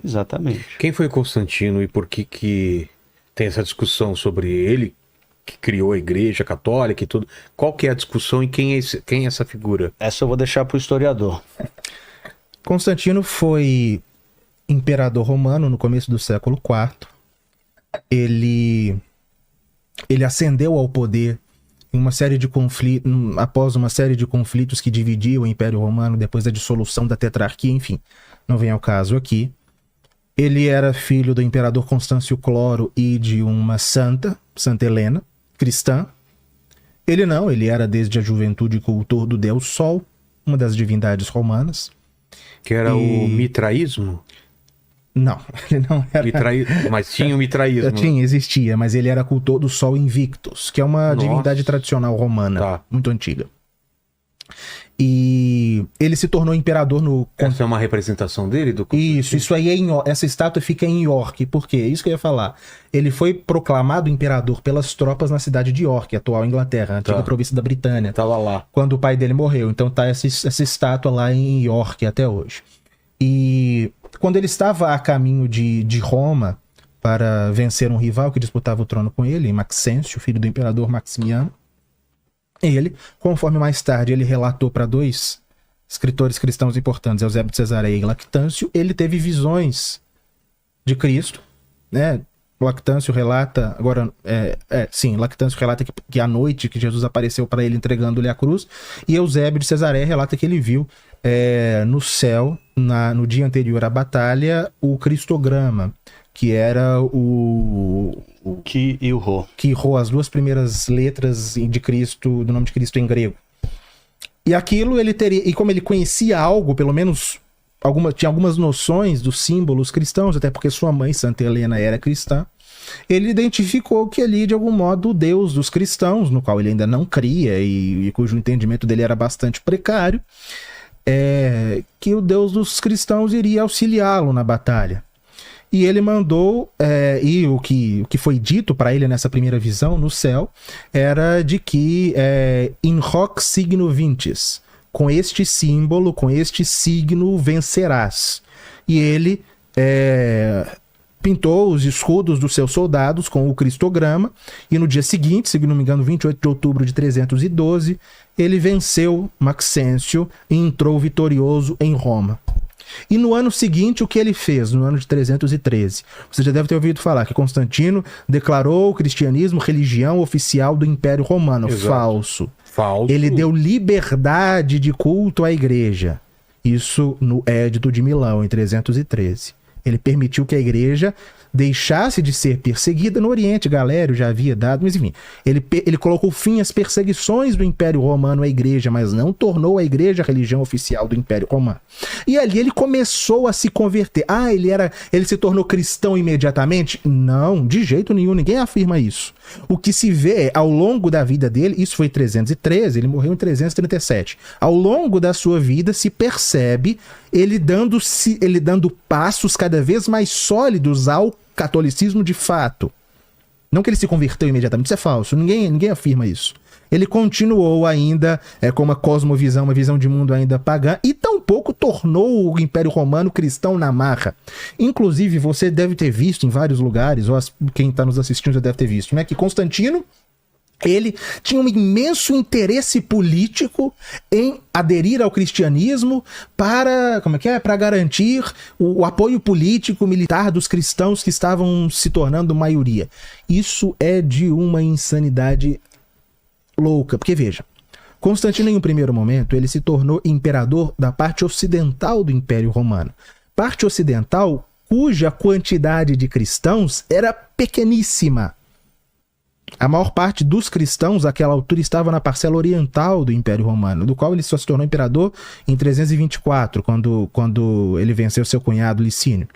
Exatamente. Quem foi Constantino e por que tem essa discussão sobre ele que criou a Igreja Católica e tudo? Qual que é a discussão e quem é essa figura? Essa eu vou deixar pro historiador. Constantino foi imperador romano no começo do século IV. Ele ascendeu ao poder em uma série de após uma série de conflitos que dividiam o Império Romano depois da dissolução da tetrarquia, enfim, não vem ao caso aqui. Ele era filho do imperador Constâncio Cloro e de uma Santa Helena, cristã. Ele era desde a juventude cultor do deus Sol, uma das divindades romanas. Que era o mitraísmo? Não, ele não era... Mas tinha o mitraísmo. Existia, mas ele era cultor do Sol Invictus, que é uma divindade tradicional romana, muito antiga. E ele se tornou imperador no... Essa é uma representação dele? Isso aí essa estátua fica em York. Por quê? Isso que eu ia falar. Ele foi proclamado imperador pelas tropas na cidade de York, atual Inglaterra, antiga província da Britânia. Tava lá. Quando o pai dele morreu. Então tá essa estátua lá em York até hoje. E quando ele estava a caminho de Roma para vencer um rival que disputava o trono com ele, Maxêncio, filho do imperador Maximiano, ele, conforme mais tarde ele relatou para dois escritores cristãos importantes, Eusébio de Cesareia e Lactâncio, ele teve visões de Cristo, né? Lactâncio relata, Lactâncio relata que à noite que Jesus apareceu para ele entregando-lhe a cruz, e Eusébio de Cesareia relata que ele viu no céu, no dia anterior à batalha, o Cristograma, que era o Ki e o Rho. Ki Rho, as duas primeiras letras de Cristo, do nome de Cristo em grego. E aquilo ele teria, e como ele conhecia algo, pelo menos tinha algumas noções dos símbolos cristãos, até porque sua mãe, Santa Helena, era cristã, ele identificou que ali, de algum modo, o Deus dos cristãos, no qual ele ainda não cria e cujo entendimento dele era bastante precário, que o Deus dos cristãos iria auxiliá-lo na batalha. E ele mandou, e o que foi dito para ele nessa primeira visão no céu, era de que in hoc signo vinces, com este símbolo, com este signo vencerás. E ele pintou os escudos dos seus soldados com o cristograma, e no dia seguinte, se não me engano, 28 de outubro de 312, ele venceu Maxêncio e entrou vitorioso em Roma. E no ano seguinte, o que ele fez? No ano de 313. Você já deve ter ouvido falar que Constantino declarou o cristianismo religião oficial do Império Romano. Exato. Falso. Ele deu liberdade de culto à igreja. Isso no Édito de Milão, em 313. Ele permitiu que a igreja deixasse de ser perseguida no Oriente. Galério já havia dado, mas enfim, ele colocou fim às perseguições do Império Romano à igreja, mas não tornou a igreja a religião oficial do Império Romano. E ali ele começou a se converter. Ele se tornou cristão imediatamente? Não, de jeito nenhum, ninguém afirma isso. O que se vê ao longo da vida dele, isso foi em 313, ele morreu em 337. Ao longo da sua vida se percebe ele dando passos cada vez mais sólidos ao catolicismo de fato. Não que ele se converteu imediatamente, isso é falso, ninguém afirma isso. Ele continuou ainda com uma cosmovisão, uma visão de mundo ainda pagã, e tampouco tornou o Império Romano cristão na marra. Inclusive, você deve ter visto em vários lugares, ou quem está nos assistindo já deve ter visto, né, que Constantino, ele tinha um imenso interesse político em aderir ao cristianismo para garantir o apoio político militar dos cristãos que estavam se tornando maioria. Isso é de uma insanidade louca, porque veja, Constantino em um primeiro momento ele se tornou imperador da parte ocidental do Império Romano, parte ocidental cuja quantidade de cristãos era pequeníssima. A maior parte dos cristãos àquela altura estava na parcela oriental do Império Romano, do qual ele só se tornou imperador em 324, quando ele venceu seu cunhado Licínio.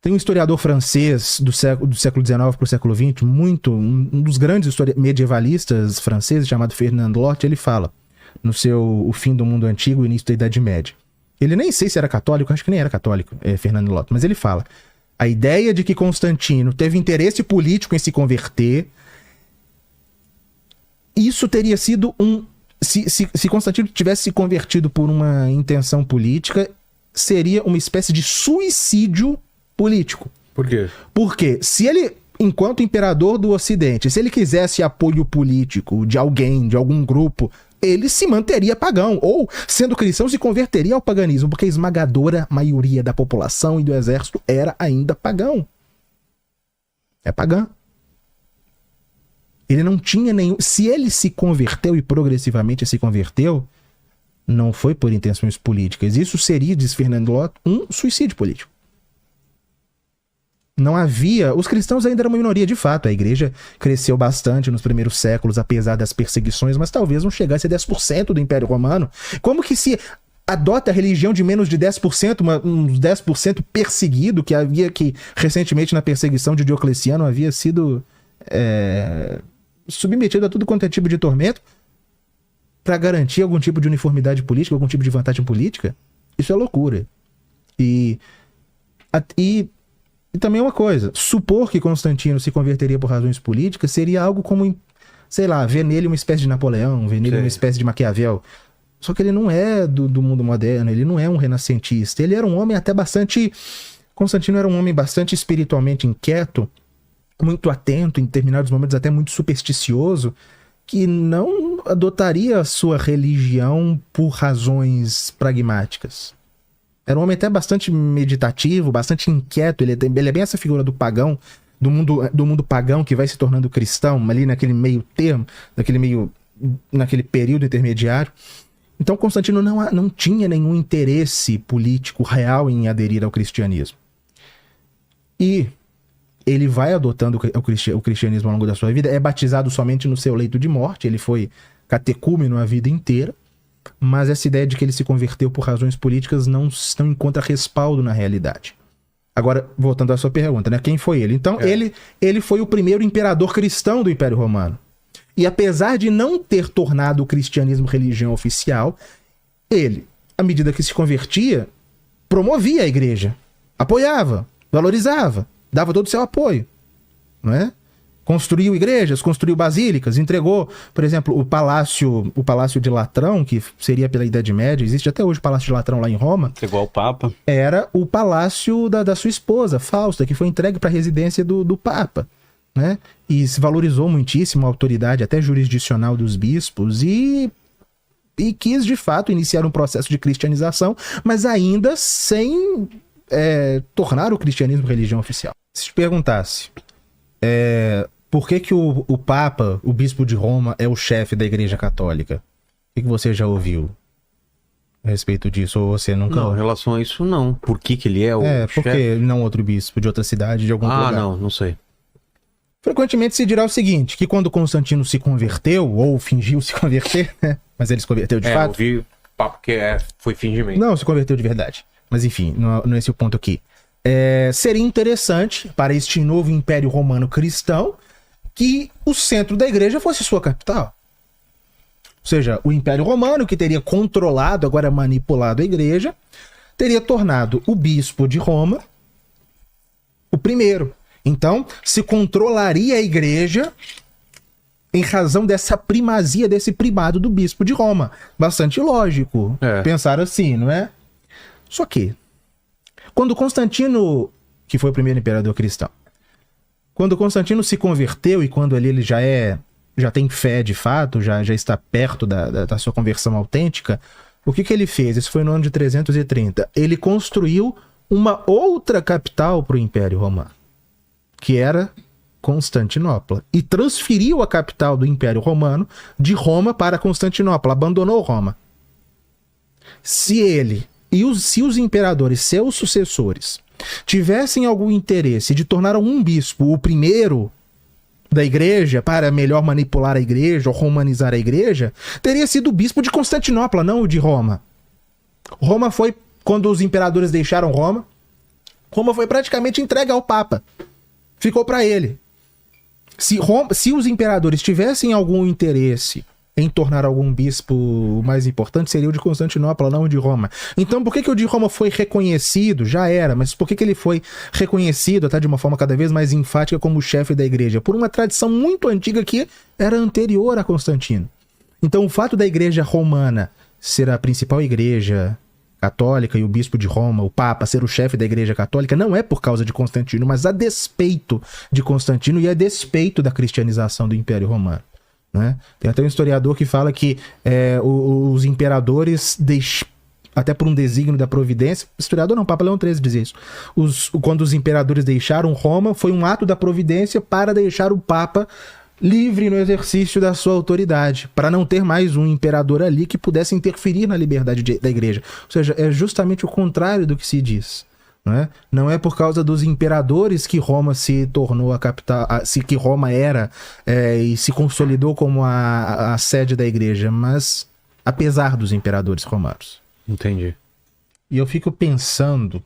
Tem um historiador francês do século XIX para o século XX, um dos grandes medievalistas franceses, chamado Fernand Lot, ele fala, no seu O Fim do Mundo Antigo e Início da Idade Média. Ele nem sei se era católico, acho que nem era católico, Fernand Lot, mas ele fala: a ideia de que Constantino teve interesse político em se converter, isso teria sido se Constantino tivesse se convertido por uma intenção política, seria uma espécie de suicídio político. Por quê? Porque se ele, enquanto imperador do Ocidente, se ele quisesse apoio político de alguém, de algum grupo, ele se manteria pagão, ou, sendo cristão, se converteria ao paganismo, porque a esmagadora maioria da população e do exército era ainda pagão. É pagã. Ele não tinha nenhum... Se ele se converteu e progressivamente se converteu, não foi por intenções políticas. Isso seria, diz Fernando Lotto, um suicídio político. Não havia... Os cristãos ainda eram uma minoria, de fato. A igreja cresceu bastante nos primeiros séculos, apesar das perseguições, mas talvez não chegasse a 10% do Império Romano. Como que se adota a religião de menos de 10%, uns 10% perseguido, que recentemente na perseguição de Diocleciano havia sido submetido a tudo quanto é tipo de tormento, para garantir algum tipo de uniformidade política, algum tipo de vantagem política? Isso é loucura. E também uma coisa, supor que Constantino se converteria por razões políticas seria algo como, sei lá, ver nele uma espécie de Napoleão, ver nele uma espécie de Maquiavel. Só que ele não é do mundo moderno, ele não é um renascentista. Ele era um homem até bastante... Constantino era um homem bastante espiritualmente inquieto, muito atento, em determinados momentos até muito supersticioso, que não adotaria a sua religião por razões pragmáticas. Era um homem até bastante meditativo, bastante inquieto. Ele é bem essa figura do pagão, do mundo pagão que vai se tornando cristão, ali naquele meio termo, naquele período intermediário. Então Constantino não tinha nenhum interesse político real em aderir ao cristianismo. E ele vai adotando o cristianismo ao longo da sua vida, é batizado somente no seu leito de morte, ele foi catecúmeno a vida inteira, mas essa ideia de que ele se converteu por razões políticas não encontra respaldo na realidade. Agora, voltando à sua pergunta, né? Quem foi ele? Então, ele foi o primeiro imperador cristão do Império Romano. E apesar de não ter tornado o cristianismo religião oficial, ele, à medida que se convertia, promovia a igreja, apoiava, valorizava, dava todo o seu apoio, não é? Construiu igrejas, construiu basílicas, entregou, por exemplo, o Palácio de Latrão, que seria pela Idade Média, existe até hoje o Palácio de Latrão lá em Roma. Entregou ao Papa. Era o palácio da sua esposa, Fausta, que foi entregue para a residência do Papa, né? E se valorizou muitíssimo a autoridade até jurisdicional dos bispos e quis, de fato, iniciar um processo de cristianização, mas ainda sem tornar o cristianismo religião oficial. Se te perguntasse por que o Papa, o Bispo de Roma, é o chefe da Igreja Católica, o que você já ouviu a respeito disso? Ou você nunca... Não, em relação a isso, não. Por que ele é o chefe? Por que não outro bispo de outra cidade, de algum lugar? Não sei. Frequentemente se dirá o seguinte, que quando Constantino se converteu, ou fingiu se converter, né? Mas ele se converteu de fato. Eu vi papo que foi fingimento. Não, se converteu de verdade. Mas enfim, não é esse o ponto aqui. Seria interessante para este novo Império Romano cristão que o centro da igreja fosse sua capital. Ou seja, o Império Romano, que teria controlado, agora manipulado a igreja, teria tornado o bispo de Roma o primeiro. Então, se controlaria a igreja em razão dessa primazia, desse primado do bispo de Roma. Bastante lógico pensar assim, não é? Só que, quando Constantino, que foi o primeiro imperador cristão, quando Constantino se converteu e quando ele já tem fé de fato, já está perto da sua conversão autêntica, o que ele fez? Isso foi no ano de 330. Ele construiu uma outra capital para o Império Romano, que era Constantinopla, e transferiu a capital do Império Romano de Roma para Constantinopla, abandonou Roma. Se os imperadores, seus sucessores, tivessem algum interesse de tornar um bispo o primeiro da igreja para melhor manipular a igreja ou romanizar a igreja, teria sido o bispo de Constantinopla, não o de Roma. Roma foi, quando os imperadores deixaram Roma foi praticamente entregue ao Papa. Ficou para ele. Se os imperadores tivessem algum interesse em tornar algum bispo mais importante, seria o de Constantinopla, não o de Roma. Então, por que o de Roma foi reconhecido? Já era, mas por que ele foi reconhecido, até de uma forma cada vez mais enfática, como chefe da igreja? Por uma tradição muito antiga que era anterior a Constantino. Então, o fato da igreja romana ser a principal igreja Católica e o bispo de Roma, o Papa, ser o chefe da Igreja Católica, não é por causa de Constantino, mas a despeito de Constantino e a despeito da cristianização do Império Romano. Né? Tem até um historiador que fala que os imperadores, até por um desígnio da providência, historiador não, Papa Leão XIII dizia isso, quando os imperadores deixaram Roma, foi um ato da providência para deixar o Papa livre no exercício da sua autoridade, para não ter mais um imperador ali que pudesse interferir na liberdade da igreja. Ou seja, é justamente o contrário do que se diz. Não é por causa dos imperadores que Roma se tornou a capital, que Roma era e se consolidou como a sede da igreja, mas apesar dos imperadores romanos. Entendi. E eu fico pensando...